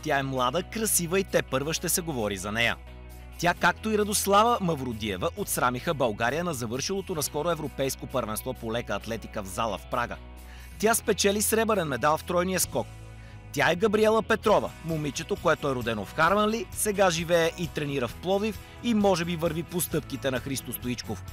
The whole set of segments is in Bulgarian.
Тя е млада, красива и тепърва ще се говори за нея. Тя, както и Радослава Мавродиева, отсрамиха България на завършилото наскоро европейско първенство по лека атлетика в зала в Прага. Тя спечели сребърен медал в тройния скок. Тя е Габриела Петрова, момичето, което е родено в Харманли, сега живее и тренира в Пловдив и може би върви по стъпките на Христо Стоичков.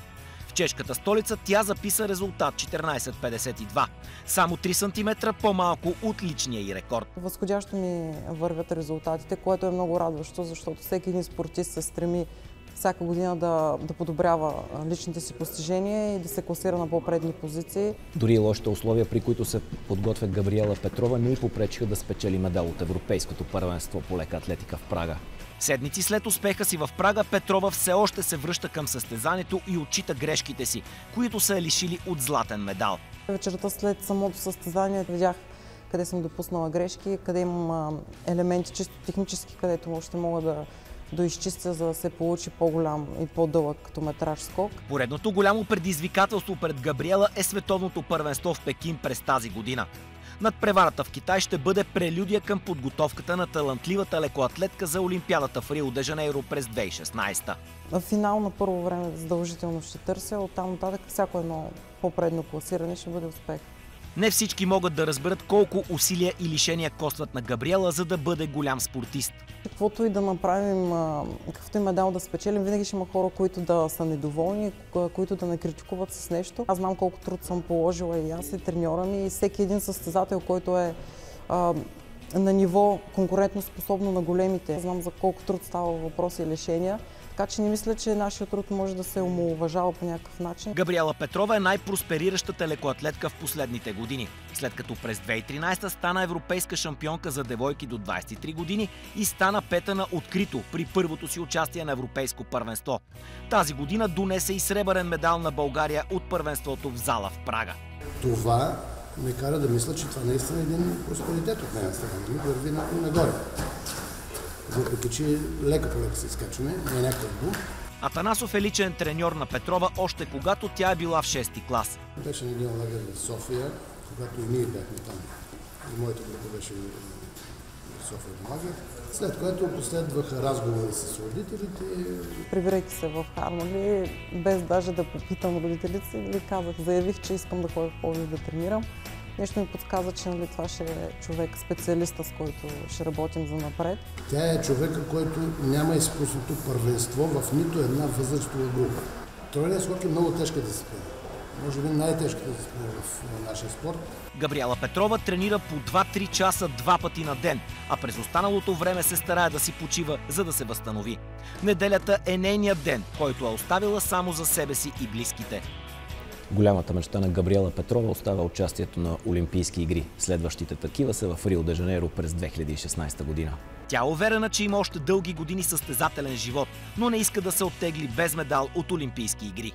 В чешката столица тя записа резултат 14.52, само 3 см по-малко от личния й рекорд. Възходящо ми вървят резултатите, което е много радващо, защото всеки един спортист се стреми всяка година да подобрява личните си постижения и да се класира на по-предни позиции. Дори и лошите условия, при които се подготвя Габриела Петрова, не й попречиха да спечели медал от Европейското първенство по лека атлетика в Прага. Седмици след успеха си в Прага, Петрова все още се връща към състезанието и отчита грешките си, които са я лишили от златен медал. Вечерта след самото състезание видях къде съм допуснала грешки, къде имам елементи чисто технически, където още мога да доизчистя, за да се получи по-голям и по-дълъг километраж скок. Поредното голямо предизвикателство пред Габриела е световното първенство в Пекин през тази година. Надпреварата в Китай ще бъде прелюдия към подготовката на талантливата лекоатлетка за Олимпиадата в Рио де Жанейро през 2016. В финал на първо време задължително ще търся, оттам нататък всяко едно по-предно класиране ще бъде успех. Не всички могат да разберат колко усилия и лишения костват на Габриела, за да бъде голям спортист. Каквото и да направим, какъвто и медал да спечелим, винаги ще има хора, които да са недоволни, които да не критикуват с нещо. Аз знам колко труд съм положила и аз, и треньора ми, и всеки един състезател, който е на ниво конкурентно способно на големите. Знам за колко труд става въпрос и лишения. Така че не мисля, че нашия труд може да се омаловажава по някакъв начин. Габриела Петрова е най-проспериращата лекоатлетка в последните години, след като през 2013 стана европейска шампионка за девойки до 23 години и стана пета на открито при първото си участие на европейско първенство. Тази година донесе и сребърен медал на България от първенството в зала в Прага. Това ме кара да мисля, че това наистина е един просперитет от нея страна. Върви нагоре. Въпреки че лека по лека се изкачваме, не е някакъв бух. Атанасов е личен треньор на Петрова още когато тя е била в 6-ти клас. Беше на един лагер в София, когато и ние бяхме там. И моята група беше в София на лагер. След което последваха разговори с родителите. Прибирайки се в Харманли, без даже да попитам родителите си, казах, заявих, че искам да ходя в Пловдив да тренирам. Нещо ми подсказа, че това ще е човек, специалиста, с който ще работим за напред. Тя е човека, който няма изпуснато първенство в нито една възрастова група. Тройният скок е много тежка дисциплина. Може би най-тежката дисциплина в нашия спорт. Габриела Петрова тренира по 2-3 часа 2 пъти на ден, а през останалото време се старае да си почива, за да се възстанови. Неделята е нейният ден, който е оставила само за себе си и близките. Голямата мечта на Габриела Петрова остава участието на Олимпийски игри. Следващите такива са в Рио де Жанейро през 2016 година. Тя е уверена, че има още дълги години състезателен живот, но не иска да се оттегли без медал от Олимпийски игри.